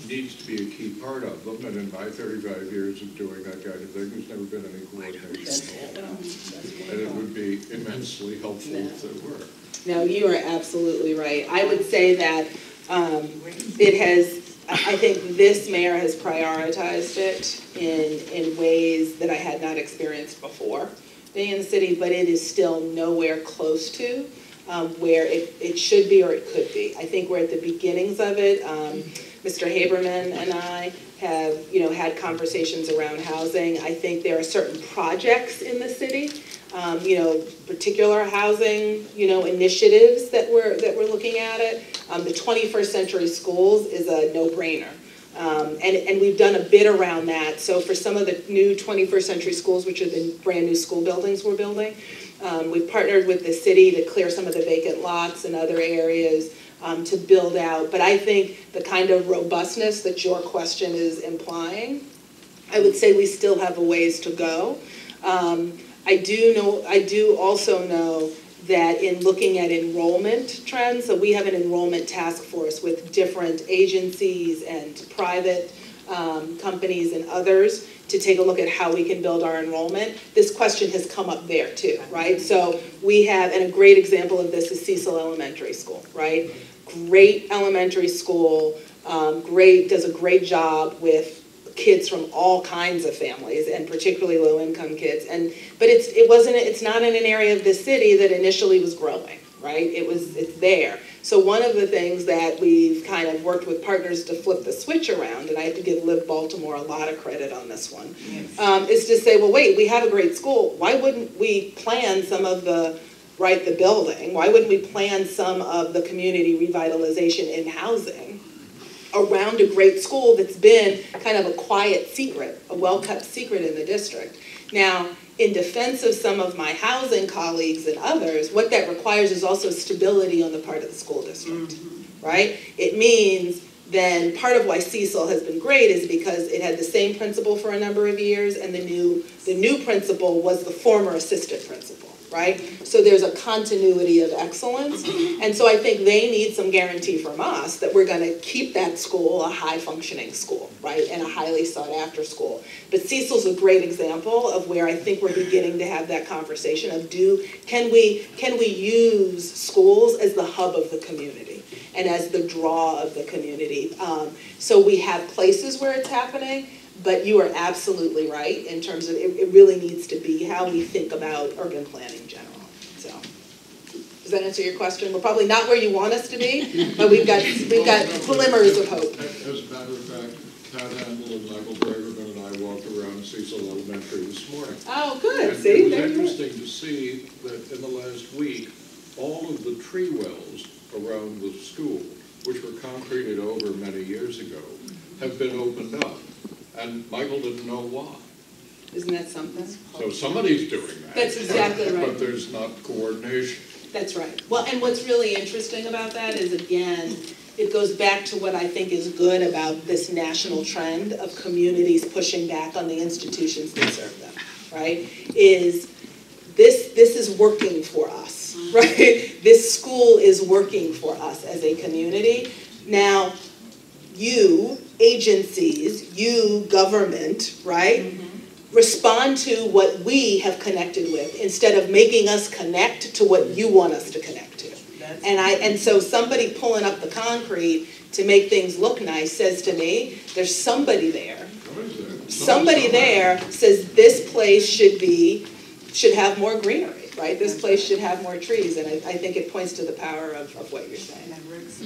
[SPEAKER 8] needs to be a key part of them. And in my 35 years of doing that kind of thing, there's never been any coordination at all. And it would be immensely helpful if there were.
[SPEAKER 2] No, you are absolutely right. I would say that I think this mayor has prioritized it in ways that I had not experienced before being in the city, but it is still nowhere close to where it should be or it could be. I think we're at the beginnings of it. Mr. Haberman and I have, had conversations around housing. I think there are certain projects in the city, particular housing, initiatives that we're looking at it. The 21st Century Schools is a no-brainer. And we've done a bit around that. So for some of the new 21st Century Schools, which are the brand new school buildings we're building, we've partnered with the city to clear some of the vacant lots in other areas to build out. But I think the kind of robustness that your question is implying, I would say we still have a ways to go. I do also know that in looking at enrollment trends, so we have an enrollment task force with different agencies and private companies and others to take a look at how we can build our enrollment. This question has come up there too, right? So we have, and a great example of this is Cecil Elementary School, right? Great elementary school, does a great job with kids from all kinds of families, and particularly low-income kids. But it's not in an area of the city that initially was growing, right? It's there. So one of the things that we've kind of worked with partners to flip the switch around, and I have to give Live Baltimore a lot of credit on this one, is to say, well, wait, we have a great school. Why wouldn't we plan some of the building? Why wouldn't we plan some of the community revitalization in housing around a great school that's been kind of a quiet secret, a well-kept secret in the district? Now, in defense of some of my housing colleagues and others, what that requires is also stability on the part of the school district, right? It means then part of why Cecil has been great is because it had the same principal for a number of years, and the new principal was the former assistant principal, right? So there's a continuity of excellence, and so I think they need some guarantee from us that we're going to keep that school a high-functioning school, right, and a highly sought-after school. But Cecil's a great example of where I think we're beginning to have that conversation of can we use schools as the hub of the community and as the draw of the community? So we have places where it's happening, but you are absolutely right in terms of it really needs to be how we think about urban planning in general. So, does that answer your question? We're probably not where you want us to be, but we've got glimmers of hope.
[SPEAKER 8] As a matter of fact, Pat Handel and Michael Braverman and I walked around Cecil Elementary this morning.
[SPEAKER 2] Oh, good,
[SPEAKER 8] And
[SPEAKER 2] see?
[SPEAKER 8] it was
[SPEAKER 2] There you go.
[SPEAKER 8] interesting to see that in the last week, all of the tree wells around the school, which were concreted over many years ago, have been opened up. And Michael didn't know why.
[SPEAKER 2] Isn't that something?
[SPEAKER 8] So somebody's doing that.
[SPEAKER 2] That's exactly right.
[SPEAKER 8] But there's not coordination.
[SPEAKER 2] That's right. Well, and what's really interesting about that is, again, it goes back to what I think is good about this national trend of communities pushing back on the institutions that serve them, right? Is this is working for us, right? This school is working for us as a community. Now, you, agencies, you, government, right? Respond to what we have connected with instead of making us connect to what you want us to connect to. And so somebody pulling up the concrete to make things look nice says to me, there's somebody there.
[SPEAKER 8] What is that?
[SPEAKER 2] Somebody there says this place should have more greenery, right? This place should have more trees, and I think it points to the power of what you're saying. That's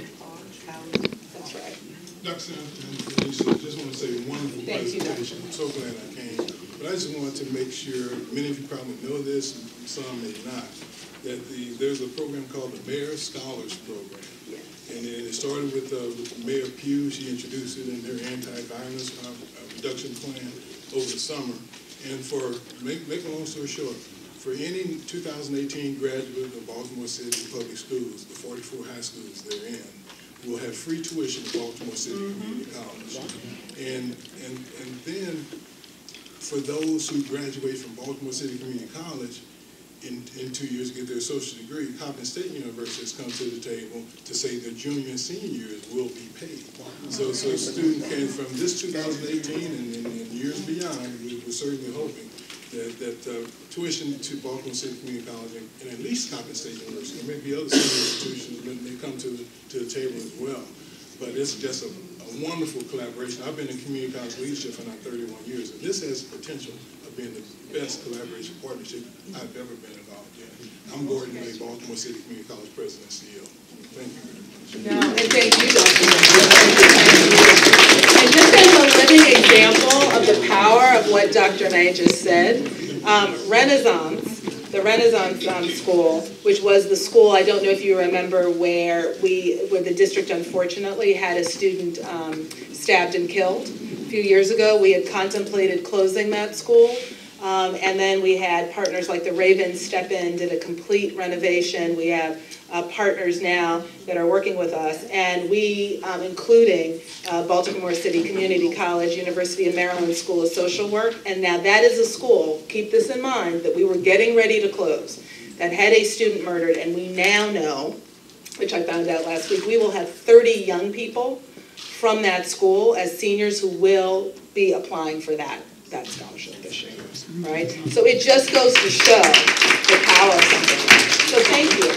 [SPEAKER 2] right.
[SPEAKER 9] Dr. Sanders, I just want to say wonderful
[SPEAKER 2] Thank you, Dr.
[SPEAKER 9] presentation. I'm so glad I came. But I just wanted to make sure, many of you probably know this, and some may not, that there's a program called the Mayor Scholars Program. And it started with Mayor Pugh. She introduced it in her anti-violence reduction plan over the summer. And make a long story short, for any 2018 graduate of Baltimore City Public Schools, the 44 high schools they're in, will have free tuition at Baltimore City Community College. And then for those who graduate from Baltimore City Community College, in 2 years get their associate degree, Coppin State University has come to the table to say their junior and senior years will be paid. So a student can, from this 2018 and years beyond, we're certainly hoping that tuition to Baltimore City Community College and at least Coppin State University, there may be other similar institutions that may come to the table as well. But it's just a wonderful collaboration. I've been in community college leadership for now 31 years, and this has the potential of being the best collaboration partnership I've ever been involved in. I'm Gordon May, Baltimore City Community College President and CEO. Thank you very much.
[SPEAKER 2] No, and thank you, Dr. And just as a living example of the power of what Dr. May just said, the Renaissance School, which was the school, I don't know if you remember, where the district unfortunately had a student stabbed and killed. A few years ago, we had contemplated closing that school. And then we had partners like the Ravens step in, did a complete renovation. We have partners now that are working with us, and we, including Baltimore City Community College, University of Maryland School of Social Work, and now that is a school, keep this in mind, that we were getting ready to close, that had a student murdered, and we now know, which I found out last week, we will have 30 young people from that school as seniors who will be applying for that scholarship this year, right? So it just goes to show the power of something like that. So thank you.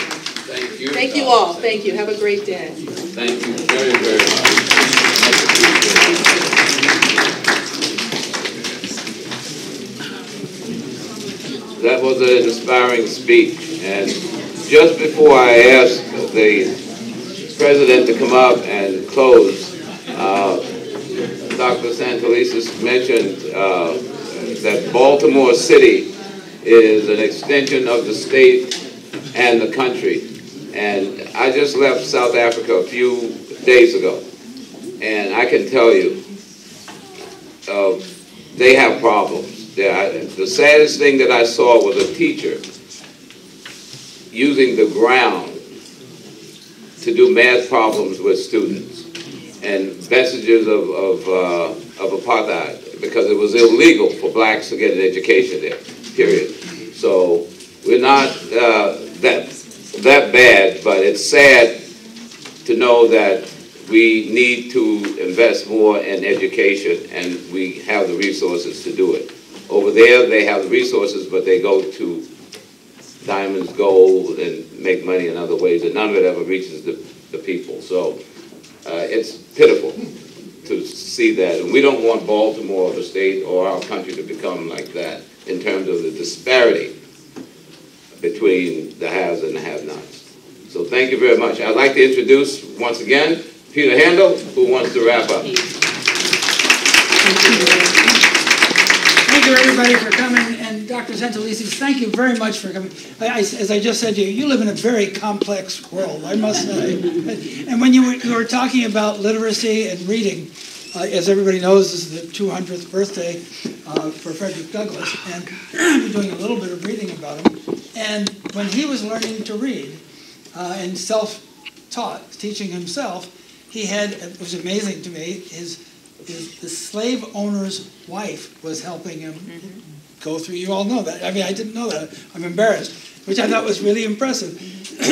[SPEAKER 1] Thank you.
[SPEAKER 2] Thank you all. Thank you. Have a great day.
[SPEAKER 1] Thank you very, very much. That was an inspiring speech. And just before I asked the president to come up and close, Dr. Santelises mentioned that Baltimore City is an extension of the state and the country. And I just left South Africa a few days ago, and I can tell you, they have problems. The saddest thing that I saw was a teacher using the ground to do math problems with students and vestiges of apartheid, because it was illegal for blacks to get an education there, period. So we're not that bad, but it's sad to know that we need to invest more in education, and we have the resources to do it. Over there, they have the resources, but they go to diamonds, gold, and make money in other ways, and none of it ever reaches the people. So it's pitiful to see that. And we don't want Baltimore, the state, or our country to become like that in terms of the disparity between the haves and the have-nots. So thank you very much. I'd like to introduce, once again, Peter Handel, who wants to wrap up.
[SPEAKER 10] Thank you, everybody, for coming. And Dr. Santelises, thank you very much for coming. As I just said to you, you live in a very complex world, I must say. And when you were talking about literacy and reading, as everybody knows, this is the 200th birthday for Frederick Douglass, and we're doing a little bit of reading about him. And when he was learning to read and self-taught, teaching himself, he had, it was amazing to me, the slave owner's wife was helping him go through. You all know that. I mean, I didn't know that. I'm embarrassed, which I thought was really impressive.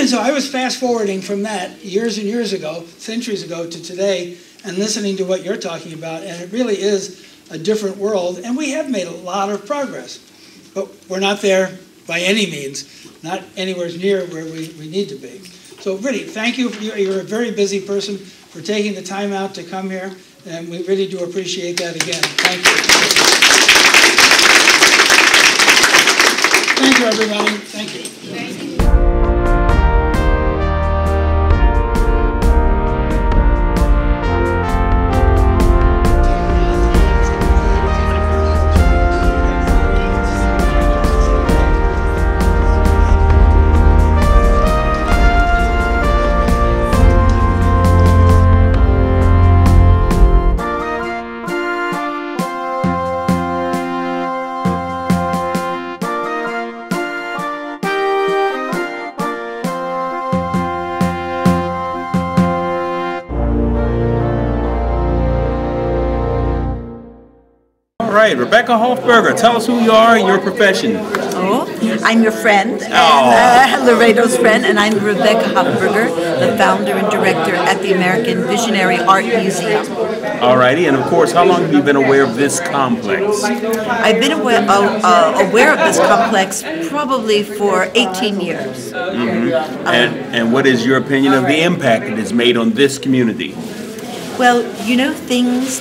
[SPEAKER 10] So I was fast-forwarding from that years and years ago, centuries ago, to today, and listening to what you're talking about, and it really is a different world, and we have made a lot of progress. But we're not there by any means, not anywhere near where we need to be. So really, thank you. You're a very busy person for taking the time out to come here, and we really do appreciate that again. Thank you. Thank you, everybody. Thank you.
[SPEAKER 6] Thank you.
[SPEAKER 11] All right, Rebecca Hofberger, tell us who you are and your profession.
[SPEAKER 12] Oh, I'm your friend, and Laredo's friend, and I'm Rebecca Hofberger, the founder and director at the American Visionary Art Museum.
[SPEAKER 11] All righty, and of course, how long have you been aware of this complex?
[SPEAKER 12] I've been aware of this complex probably for 18 years.
[SPEAKER 11] Mm-hmm. And what is your opinion of the impact it has made on this community?
[SPEAKER 12] Well, you know, things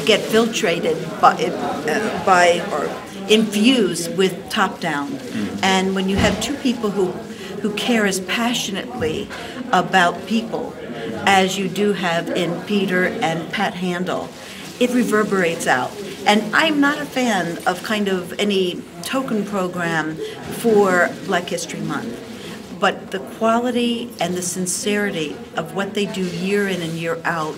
[SPEAKER 12] get filtrated by or infused with top-down. And when you have two people who care as passionately about people as you do have in Peter and Pat Handel, it reverberates out. And I'm not a fan of kind of any token program for Black History Month. But the quality and the sincerity of what they do year in and year out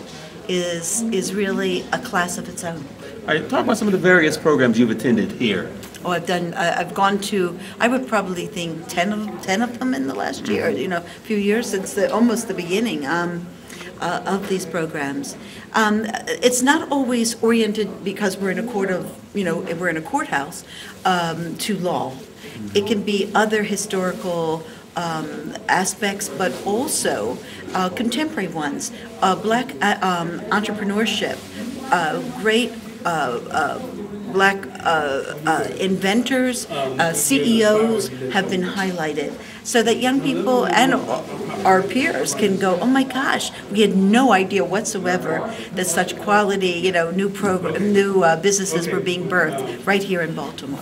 [SPEAKER 12] is really a class of its own.
[SPEAKER 11] All right, talk about some of the various programs you've attended here.
[SPEAKER 12] Oh, I've gone to, I would probably think 10 of them in the last year, you know, a few years since almost the beginning of these programs. It's not always oriented because we're in a we're in a courthouse to law. It can be other historical aspects, but also contemporary ones. Black entrepreneurship, great Black inventors, CEOs have been highlighted, so that young people and our peers can go, oh my gosh, we had no idea whatsoever that such quality, new businesses were being birthed right here in Baltimore.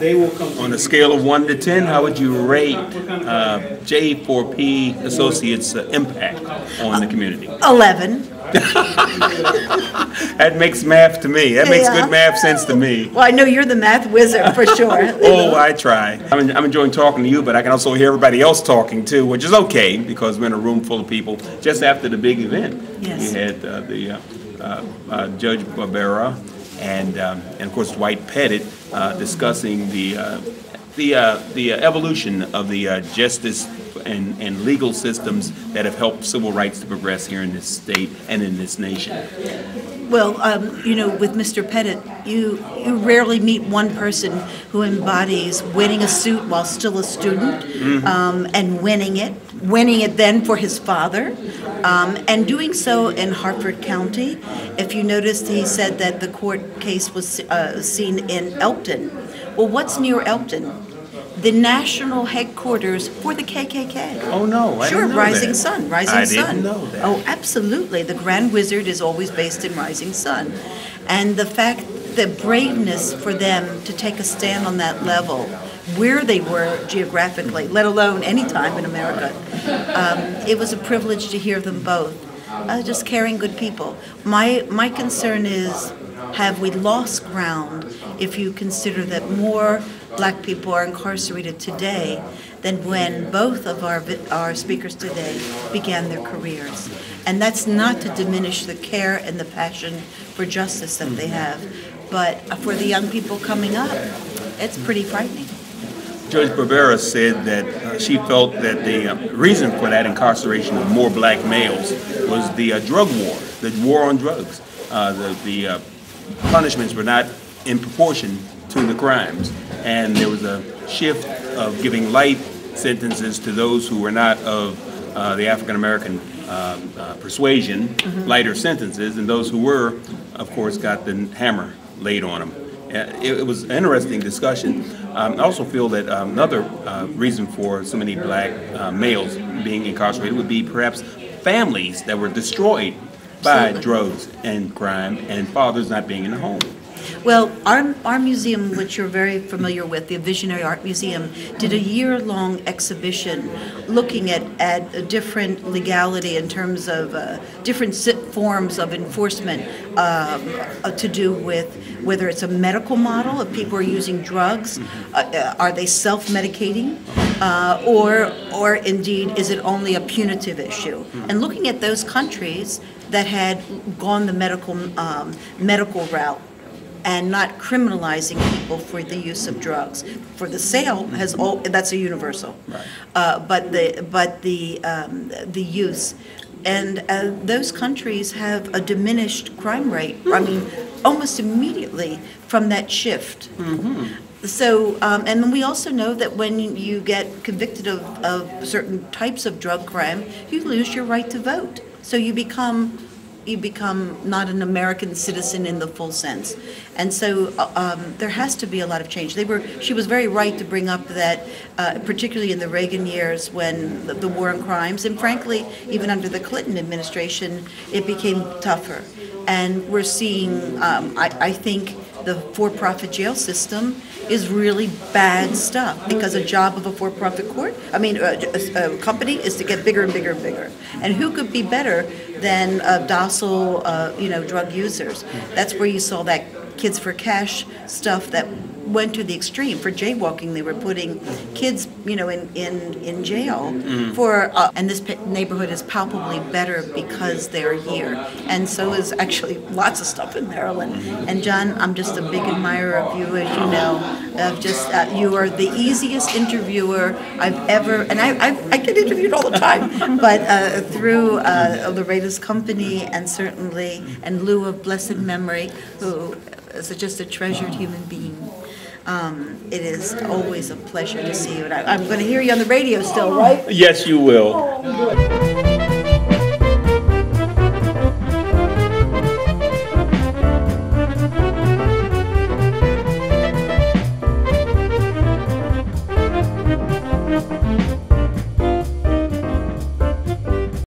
[SPEAKER 11] On a scale of 1 to 10, how would you rate J4P Associates' impact on the community?
[SPEAKER 12] 11.
[SPEAKER 11] That makes math to me. That makes good math sense to me.
[SPEAKER 12] Well, I know you're the math wizard for sure.
[SPEAKER 11] Oh, I try. I'm enjoying talking to you, but I can also hear everybody else talking too, which is okay because we're in a room full of people. Just after the big event,
[SPEAKER 12] yes.
[SPEAKER 11] We had the Judge Barbera and of course Dwight Pettit discussing the evolution of the justice and legal systems that have helped civil rights to progress here in this state and in this nation.
[SPEAKER 12] Well, with Mr. Pettit, you rarely meet one person who embodies winning a suit while still a student, and winning it then for his father, and doing so in Hartford County. If you noticed, he said that the court case was seen in Elkton. Well, what's near Elkton? The national headquarters for the KKK.
[SPEAKER 11] Oh no, I didn't know
[SPEAKER 12] Rising
[SPEAKER 11] that.
[SPEAKER 12] Sun,
[SPEAKER 11] I didn't know that.
[SPEAKER 12] Oh, absolutely. The Grand Wizard is always based in Rising Sun. And the fact, the braveness for them to take a stand on that level, where they were geographically, let alone any time in America, it was a privilege to hear them both. Just caring, good people. My concern is have we lost ground if you consider that more black people are incarcerated today than when both of our speakers today began their careers. And that's not to diminish the care and the passion for justice that they have, but for the young people coming up, it's pretty frightening.
[SPEAKER 11] Judge Barbera said that she felt that the reason for that incarceration of more black males was the drug war, the war on drugs. The punishments were not in proportion to the crimes, and there was a shift of giving light sentences to those who were not of the African American persuasion, lighter sentences, and those who were, of course, got the hammer laid on them. It was an interesting discussion. I also feel that another reason for so many black males being incarcerated would be perhaps families that were destroyed by drugs and crime and fathers not being in the home.
[SPEAKER 12] Well, our museum, which you're very familiar with, the Visionary Art Museum, did a year-long exhibition looking at different legality in terms of different forms of enforcement to do with whether it's a medical model, if people are using drugs, are they self-medicating, or indeed is it only a punitive issue? And looking at those countries that had gone the medical route, and not criminalizing people for the use of drugs. For the sale that's a universal, right. But the use, and those countries have a diminished crime rate. I mean, almost immediately from that shift. So, and then we also know that when you get convicted of certain types of drug crime, you lose your right to vote. So you become not an American citizen in the full sense. And so there has to be a lot of change. She was very right to bring up that, particularly in the Reagan years when the war on crimes, and frankly, even under the Clinton administration, it became tougher. And we're seeing, I think, the for-profit jail system is really bad stuff, because a job of a for-profit a company is to get bigger and bigger and bigger. And who could be better than docile, drug users? That's where you saw that Kids for Cash stuff that went to the extreme. For jaywalking, they were putting kids, in jail for, and this neighborhood is palpably better because they're here. And so is actually lots of stuff in Maryland. And John, I'm just a big admirer of you, as you know. You are the easiest interviewer I've ever, and I get interviewed all the time, but through Loretta's company, and certainly, and Lou of blessed memory, who is just a treasured human being. It is always a pleasure to see you. And I'm going to hear you on the radio still, right?
[SPEAKER 11] Yes, you will.